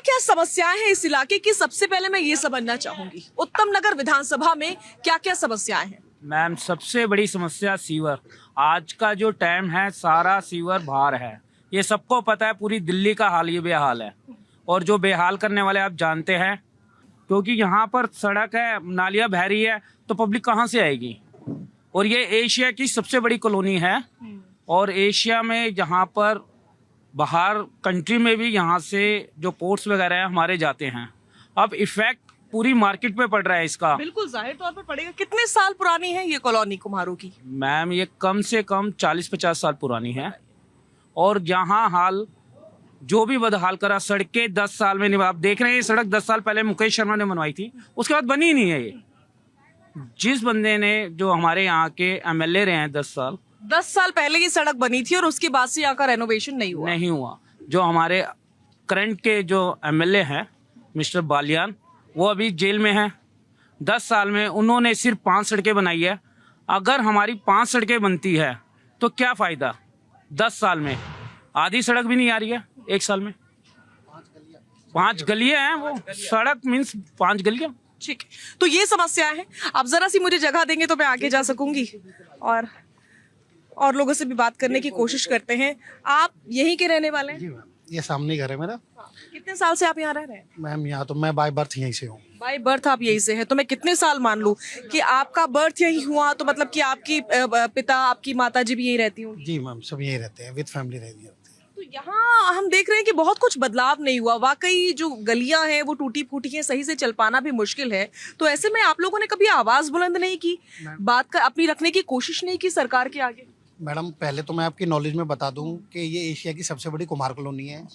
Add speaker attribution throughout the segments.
Speaker 1: क्या समस्याएं हैं इस इलाके की, सबसे पहले मैं ये समझना चाहूंगी। उत्तम नगर विधानसभा में क्या क्या समस्याएं हैं?
Speaker 2: मैम, सबसे बड़ी समस्या सीवर। आज का जो टाइम है सारा सीवर बाहर है, ये सबको पता है। पूरी दिल्ली का हाल ये बेहाल है, और जो बेहाल करने वाले आप जानते हैं, क्योंकि यहाँ पर सड़क है, नालियाँ बह रही है, तो पब्लिक कहाँ से आएगी। और ये एशिया की सबसे बड़ी कॉलोनी है, और एशिया में जहाँ पर बाहर कंट्री में भी यहाँ से जो पोर्ट्स वगैरह हैं हमारे जाते हैं। अब इफेक्ट पूरी मार्केट पे पड़ रहा है इसका।
Speaker 1: बिल्कुल जाहिर तौर पर पड़ेगा। कितने साल पुरानी है ये कॉलोनी कुम्हारों की?
Speaker 2: मैम, ये कम से कम 40-50 साल पुरानी है, और यहाँ हाल जो भी बदहाल करा, सड़कें 10 साल में नहीं। आप देख रहे हैं, ये सड़क 10 साल पहले मुकेश शर्मा ने बनवाई थी, उसके बाद बनी ही नहीं है ये। जिस बंदे ने, जो हमारे यहाँ के एमएलए रहे हैं
Speaker 1: 10 साल पहले ये सड़क बनी थी और उसके बाद से यहाँ का रेनोवेशन नहीं हुआ।
Speaker 2: जो हमारे करंट के जो एमएलए हैं मिस्टर बालियान, वो अभी जेल में हैं। 10 साल में उन्होंने सिर्फ 5 सड़कें बनाई है। अगर हमारी 5 सड़कें बनती है तो क्या फ़ायदा? 10 साल में आधी सड़क भी नहीं आ रही है। 1 साल में 5 गलियां हैं, वो सड़क मीन्स 5 गलियां।
Speaker 1: ठीक है, तो ये समस्या है। आप जरा सी मुझे जगह देंगे तो मैं आगे जा सकूंगी और लोगों से भी बात करने की कोशिश करते हैं। आप यहीं के रहने वाले हैं?
Speaker 3: जी मैम, ये सामने ही घर है मेरा।
Speaker 1: कितने साल से आप यहाँ रह रहे हैं?
Speaker 3: मैम, यहाँ तो मैं बाय बर्थ यहीं से हूँ।
Speaker 1: बाय बर्थ आप यहीं से हैं, तो मैं कितने साल मान लूं कि आपका बर्थ यहीं हुआ, तो मतलब कि आपकी पिता, आपकी माता जी भी यहीं रहती होंगी?
Speaker 3: जी मैम, सब यहीं रहते हैं, विद फैमिली रहती है।
Speaker 1: तो यहाँ हम देख रहे हैं कि बहुत कुछ बदलाव नहीं हुआ। वाकई जो गलियां हैं वो टूटी फूटी हैं, सही से चल पाना भी मुश्किल है। तो ऐसे में आप लोगों ने कभी आवाज बुलंद नहीं की, बात का अपनी रखने की कोशिश नहीं की सरकार के आगे?
Speaker 3: मैडम, पहले तो मैं आपकी नॉलेज में बता दूं कि ये एशिया की सबसे बड़ी कुम्हार कॉलोनी है,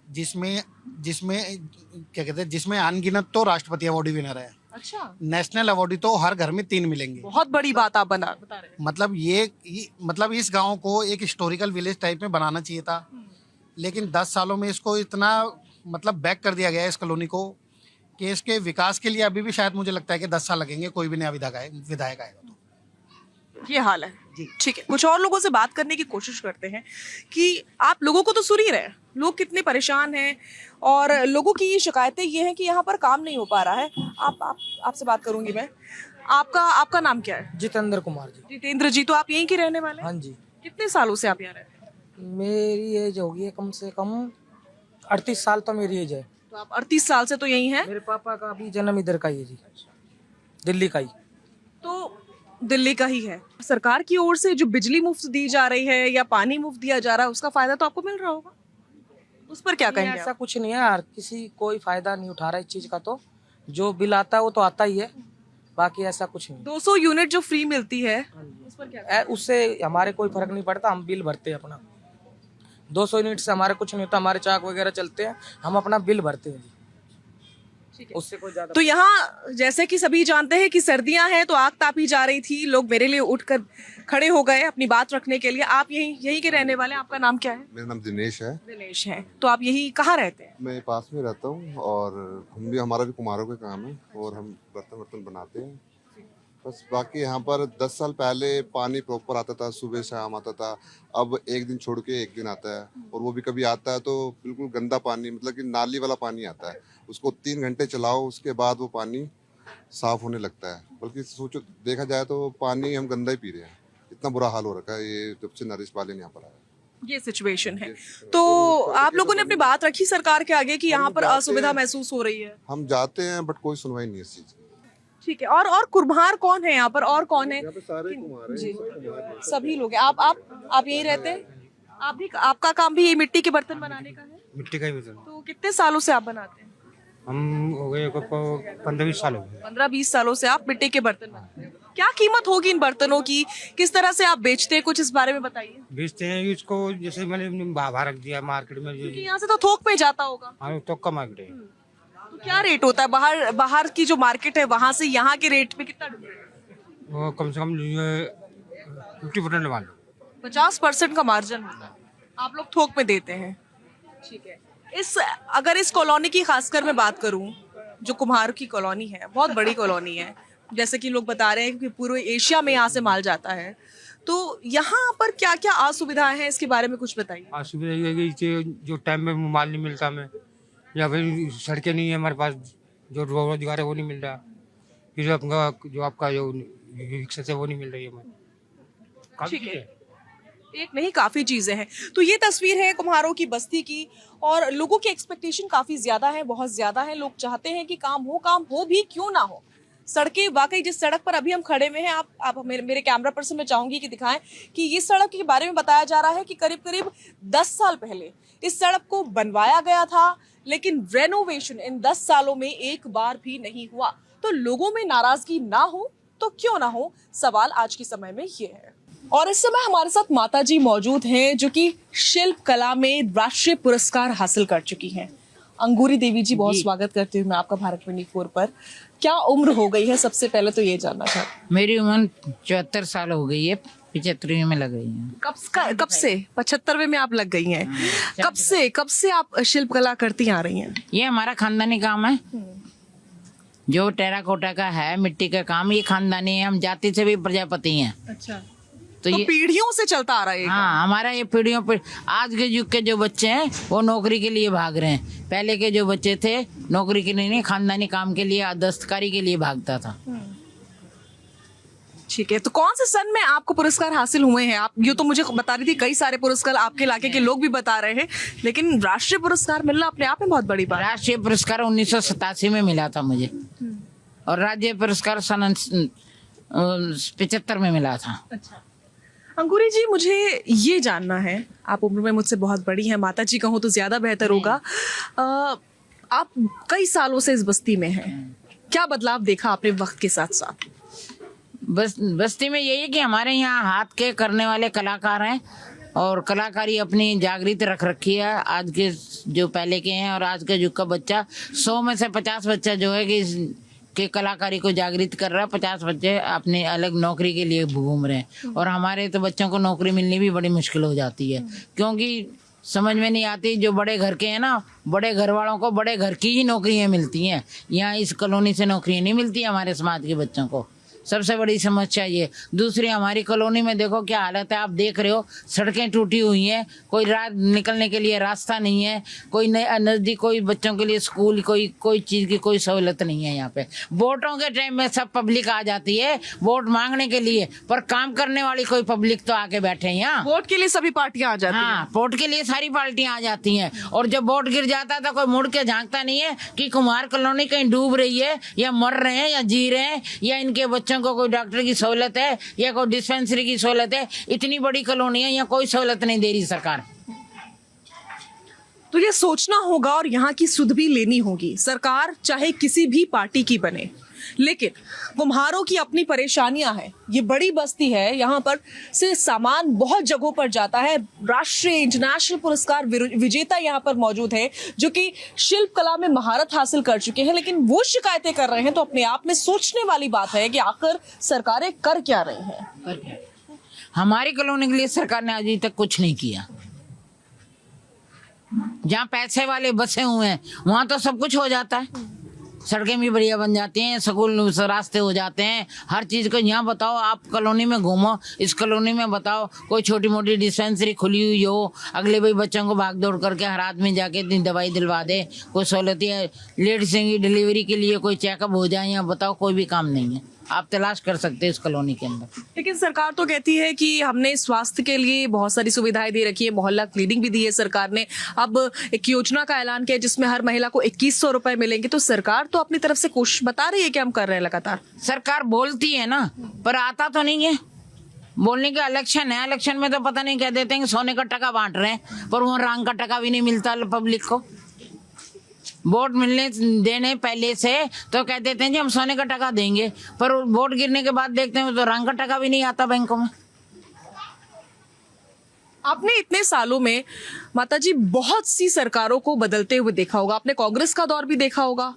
Speaker 3: जिसमें क्या कहते हैं, जिसमें अनगिनत तो राष्ट्रपति अवार्ड विनर है।
Speaker 1: अच्छा,
Speaker 3: नेशनल अवार्ड तो हर घर में 3 मिलेंगे।
Speaker 1: बहुत बड़ी बात आप बता रहे हैं।
Speaker 3: मतलब मतलब इस गांव को एक हिस्टोरिकल विलेज टाइप में बनाना चाहिए था, लेकिन 10 सालों में इसको इतना मतलब बैक कर दिया गया है इस कॉलोनी को, कि इसके विकास के लिए अभी भी शायद मुझे लगता है कि 10 साल लगेंगे, कोई भी नया विधायक आएगा तो।
Speaker 1: ये हाल है जी। ठीक है, कुछ और लोगों से बात करने की कोशिश करते हैं कि आप लोगों को तो सुन ही रहे हैं, लोग कितने परेशान हैं, और लोगों की ये शिकायतें ये हैं कि यहाँ पर काम नहीं हो पा रहा है। आपसे बात करूंगी मैं। आपका नाम क्या है?
Speaker 4: जितेंद्र कुमार जी।
Speaker 1: जितेंद्र जी, तो आप यहीं के रहने वाले हैं?
Speaker 4: हाँ जी।
Speaker 1: कितने सालों से आप यहाँ रहते हैं?
Speaker 4: मेरी एज होगी है कम से कम 38 साल, तो मेरी एज है।
Speaker 1: तो आप 38 साल से तो यहीं हैं?
Speaker 4: मेरे पापा का भी जन्म इधर का ही है जी, दिल्ली का ही।
Speaker 1: तो दिल्ली का ही है। सरकार की ओर से जो बिजली मुफ्त दी जा रही है या पानी मुफ्त दिया जा रहा है, उसका फायदा तो आपको मिल रहा होगा, उस पर क्या कहेंगे?
Speaker 4: ऐसा कुछ नहीं है यार, किसी कोई फायदा नहीं उठा रहा इस चीज का। तो जो बिल आता है वो तो आता ही है, बाकी ऐसा कुछ नहीं।
Speaker 1: 200 यूनिट जो फ्री मिलती है, उस पर क्या?
Speaker 4: उससे हमारे कोई फर्क नहीं पड़ता, हम बिल भरते हैं अपना। 200 यूनिट से हमारे कुछ नहीं होता, हमारे चाक वगैरह चलते हैं, हम अपना बिल भरते हैं। उससे कोई ज्यादा।
Speaker 1: तो यहाँ जैसे कि सभी जानते हैं कि सर्दियां हैं, तो आग तापी जा रही थी, लोग मेरे लिए उठकर खड़े हो गए अपनी बात रखने के लिए। आप यहीं के रहने वाले हैं? आपका नाम क्या है?
Speaker 5: मेरा नाम दिनेश है।
Speaker 1: दिनेश है। तो आप यही कहाँ रहते हैं?
Speaker 5: मैं पास में रहता हूँ, और हमारा भी कुम्हारों का काम है, और हम बर्तन बनाते हैं बस। बाकी यहाँ पर 10 साल पहले पानी प्रॉपर आता था, सुबह शाम आता था। अब एक दिन छोड़ के एक दिन आता है, और वो भी कभी आता है तो बिल्कुल गंदा पानी, मतलब कि नाली वाला पानी आता है। उसको 3 घंटे चलाओ, उसके बाद वो पानी साफ होने लगता है। बल्कि सोचो, देखा जाए तो पानी हम गंदा ही पी रहे हैं। इतना बुरा हाल हो रखा है ये जब से नरेश बालियान यहाँ पर आया।
Speaker 1: ये सिचुएशन है। तो आप लोगों ने अपनी बात रखी सरकार के आगे कि यहाँ पर असुविधा महसूस हो रही है?
Speaker 5: हम जाते हैं, बट कोई सुनवाई नहीं है इस चीज की।
Speaker 1: ठीक है, और कुम्हार कौन है यहाँ पर, और कौन है?
Speaker 5: यहाँ पे सारे कुम्हार हैं,
Speaker 1: जी,
Speaker 5: सब कुम्हार हैं।
Speaker 1: सभी लोग हैं। आप यहीं रहते हैं? आपका काम भी ये मिट्टी के बर्तन बनाने का है?
Speaker 6: मिट्टी का ही बर्तन।
Speaker 1: तो कितने सालों से आप बनाते हैं?
Speaker 6: हम हो गए 15-20 साल हो गए।
Speaker 1: 15-20 सालों से आप मिट्टी के बर्तन बनाते हैं। क्या कीमत होगी इन बर्तनों की, किस तरह से आप बेचते हैं, कुछ इस बारे में बताइए।
Speaker 6: बेचते हैं इसको, जैसे मैंने बाहर रख दिया मार्केट में।
Speaker 1: क्योंकि यहाँ से तो थोक में जाता होगा।
Speaker 6: हाँ, तो कम मार्केट है।
Speaker 1: तो क्या रेट होता है बाहर की जो मार्केट है, वहाँ से यहाँ के रेट में कितना डिफरेंस?
Speaker 6: वो कम से कम 50% मान लो।
Speaker 1: 50% का मार्जिन होता है, आप लोग थोक में देते हैं। ठीक है। अगर इस कॉलोनी की खासकर मैं बात करूं, जो कुम्हार की कॉलोनी है, बहुत बड़ी कॉलोनी है, जैसे कि लोग बता रहे हैं कि पूरे एशिया में यहाँ से माल जाता है, तो यहाँ पर क्या क्या असुविधाएं हैं, इसके बारे में कुछ बताइए।
Speaker 6: असुविधा ये है कि जो टाइम में माल नहीं मिलता हमें, या फिर सड़कें नहीं है हमारे पास, जो रोजगार है वो नहीं मिल रहा, फिर आपका जो रिक्शा है वो नहीं मिल रही है हमें। काफी
Speaker 1: ठीक है।
Speaker 6: चीज़ें।
Speaker 1: एक नहीं काफी चीजें हैं। तो ये तस्वीर है कुम्हारों की बस्ती की और लोगों की एक्सपेक्टेशन काफी ज्यादा है, बहुत ज्यादा है। लोग चाहते हैं कि काम हो भी क्यों ना हो। सड़कें वाकई जिस सड़क पर अभी हम खड़े हुए हैं, आप मेरे कैमरा पर्सन में चाहूंगी कि दिखाएं कि ये सड़क के बारे में बताया जा रहा है कि करीब करीब 10 साल पहले इस सड़क को बनवाया गया था, लेकिन रेनोवेशन इन 10 सालों में एक बार भी नहीं हुआ। तो लोगों में नाराजगी ना हो तो क्यों ना हो, सवाल आज के समय में ये है। और इस समय हमारे साथ माता जी मौजूद हैं जो कि शिल्प कला में राष्ट्रीय पुरस्कार हासिल कर चुकी हैं। अंगूरी देवी जी, बहुत स्वागत करती हूँ मैं आपका भारत 24 पर। क्या उम्र हो गई है, सबसे पहले तो ये जानना चाहती
Speaker 7: मेरी उम्र 74 साल हो गई है, 75वीं में लग गई है।
Speaker 1: हूँ। कब से 75वें में आप लग गई हैं? कब से आप शिल्प कला करती आ रही हैं?
Speaker 7: ये हमारा खानदानी काम है, जो टेराकोटा का है, मिट्टी का काम, ये खानदानी है। हम जाति से भी प्रजापति हैं।
Speaker 1: अच्छा,
Speaker 7: तो
Speaker 1: तो
Speaker 7: ये
Speaker 1: पीढ़ियों से चलता आ रहा है ये काम।
Speaker 7: हाँ, हमारा ये पीढ़ियों पर। आज के युग के जो बच्चे हैं वो नौकरी के लिए भाग रहे हैं। पहले के जो बच्चे थे नौकरी के लिए नहीं, खानदानी काम के लिए, दस्तकारी के लिए भागता था।
Speaker 1: ठीक है, तो कौन से सन में आपको पुरस्कार हासिल हुए हैं? आप ये तो मुझे बता रही थी, कई सारे पुरस्कार आपके इलाके के लोग भी बता रहे हैं, लेकिन राष्ट्रीय पुरस्कार मिलना अपने आप में बहुत बड़ी बात है।
Speaker 7: राष्ट्रीय पुरस्कार 1987 में मिला था मुझे, और राज्य पुरस्कार सन 75 में मिला था।
Speaker 1: अच्छा, अंकुरी जी, मुझे ये जानना है, आप उम्र में मुझसे बहुत बड़ी हैं, माता जी कहूँ तो ज्यादा बेहतर होगा। आप कई सालों से इस बस्ती में हैं, क्या बदलाव देखा आपने वक्त के साथ साथ?
Speaker 7: बस्ती में यही है कि हमारे यहाँ हाथ के करने वाले कलाकार हैं, और कलाकारी अपनी जागृत रख रखी है। आज के जो पहले के हैं और आज के युग का बच्चा, 100 में से 50 बच्चा जो है कि कलाकारी को जागृत कर रहा है। 50 बच्चे अपने अलग नौकरी के लिए घूम रहे हैं, और हमारे तो बच्चों को नौकरी मिलनी भी बड़ी मुश्किल हो जाती है, क्योंकि समझ में नहीं आती। जो बड़े घर के हैं ना, बड़े घर वालों को बड़े घर की ही नौकरियां मिलती हैं। यहाँ इस कॉलोनी से नौकरियां नहीं मिलती हमारे समाज के बच्चों को। सबसे बड़ी समस्या ये। दूसरी, हमारी कॉलोनी में देखो क्या हालत है, आप देख रहे हो, सड़कें टूटी हुई हैं, कोई रात निकलने के लिए रास्ता नहीं है, कोई नज़दीक कोई बच्चों के लिए स्कूल, कोई चीज़ की कोई सहूलत नहीं है यहाँ पे। वोटों के टाइम में सब पब्लिक आ जाती है वोट मांगने के लिए, पर काम करने वाली कोई पब्लिक तो आके बैठे हैं यहाँ।
Speaker 1: वोट के लिए सभी पार्टियां आ जाती हैं।
Speaker 7: हाँ, वोट के लिए सारी पार्टियां आ जाती हैं, और जब वोट गिर जाता है तो कोई मुड़ के झांकता नहीं है कि कुम्हार कॉलोनी कहीं डूब रही है, या मर रहे हैं, या जी रहे हैं, या इनके बच्चों को कोई डॉक्टर की सहूलत है, या कोई डिस्पेंसरी की सहूलत है। इतनी बड़ी कॉलोनी है, यहाँ कोई सहूलत नहीं दे रही सरकार।
Speaker 1: तो ये सोचना होगा और यहाँ की सुध भी लेनी होगी। सरकार चाहे किसी भी पार्टी की बने, लेकिन कुम्हारों की अपनी परेशानियां हैं। ये बड़ी बस्ती है, यहाँ पर से सामान बहुत जगहों पर जाता है। राष्ट्रीय इंटरनेशनल पुरस्कार विजेता यहाँ पर मौजूद है जो कि शिल्प कला में महारत हासिल कर चुके हैं, लेकिन वो शिकायतें कर रहे हैं। तो अपने आप में सोचने वाली बात है कि आखिर सरकारें कर क्या रही हैं।
Speaker 7: हमारी कॉलोनी के लिए सरकार ने अभी तक कुछ नहीं किया। जहाँ पैसे वाले बसे हुए हैं वहाँ तो सब कुछ हो जाता है, सड़कें भी बढ़िया बन जाती हैं, स्कूल रास्ते हो जाते हैं, हर चीज़ को। यहाँ बताओ, आप कॉलोनी में घूमो, इस कॉलोनी में बताओ कोई छोटी मोटी डिस्पेंसरी खुली हुई हो, अगले भाई बच्चों को भाग दौड़ करके हर आदमी जाके इतनी दवाई दिलवा दे, कोई सहूलत है लेडीज की डिलीवरी के लिए कोई चेकअप हो जाए, यहाँ बताओ कोई भी काम नहीं है। आप तलाश कर सकते हैं इस कॉलोनी के अंदर।
Speaker 1: लेकिन सरकार तो कहती है कि हमने स्वास्थ्य के लिए बहुत सारी सुविधाएं दे रखी है, मोहल्ला क्लिनिक भी दी है सरकार ने। अब एक योजना का ऐलान किया जिसमें हर महिला को 2100 रुपए मिलेंगे। तो सरकार तो अपनी तरफ से कोशिश बता रही है कि हम कर रहे हैं लगातार।
Speaker 7: सरकार बोलती है ना, पर आता तो नहीं है। बोलने का इलेक्शन है, इलेक्शन में तो पता नहीं क्या देते हैं, सोने का टका बांट रहे हैं, पर वहाँ रंग का टका भी नहीं मिलता पब्लिक को। वोट मिलने देने पहले से तो कह देते हैं जी हम सोने का टका देंगे, पर वोट गिरने के बाद देखते हैं तो रंग का टका भी नहीं आता बैंकों में।
Speaker 1: आपने इतने सालों में माताजी बहुत सी सरकारों को बदलते हुए देखा होगा। आपने कांग्रेस का दौर भी देखा होगा,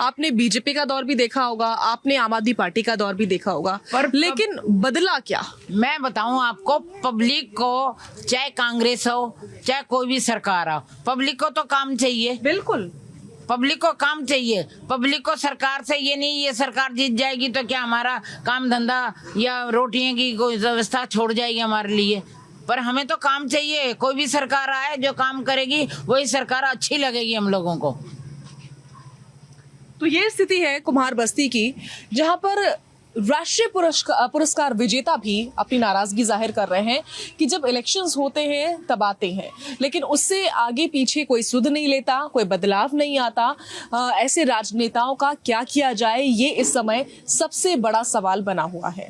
Speaker 1: आपने बीजेपी का दौर भी देखा होगा, आपने आम आदमी पार्टी का दौर भी देखा होगा, लेकिन बदला क्या?
Speaker 7: मैं बताऊं आपको, पब्लिक को चाहे कांग्रेस हो चाहे कोई भी सरकार हो, पब्लिक को तो काम चाहिए।
Speaker 1: बिल्कुल,
Speaker 7: पब्लिक को काम चाहिए। पब्लिक को सरकार से ये नहीं, ये सरकार जीत जाएगी तो क्या हमारा काम धंधा या रोटियों की कोई व्यवस्था छोड़ जाएगी हमारे लिए, पर हमें तो काम चाहिए। कोई भी सरकार आए जो काम करेगी वही सरकार अच्छी लगेगी हम लोगों को।
Speaker 1: तो ये स्थिति है कुम्हार बस्ती की, जहां पर राष्ट्रीय पुरस्कार विजेता भी अपनी नाराजगी जाहिर कर रहे हैं कि जब इलेक्शंस होते हैं तब आते हैं, लेकिन उससे आगे पीछे कोई सुध नहीं लेता, कोई बदलाव नहीं आता। ऐसे राजनेताओं का क्या किया जाए, ये इस समय सबसे बड़ा सवाल बना हुआ है।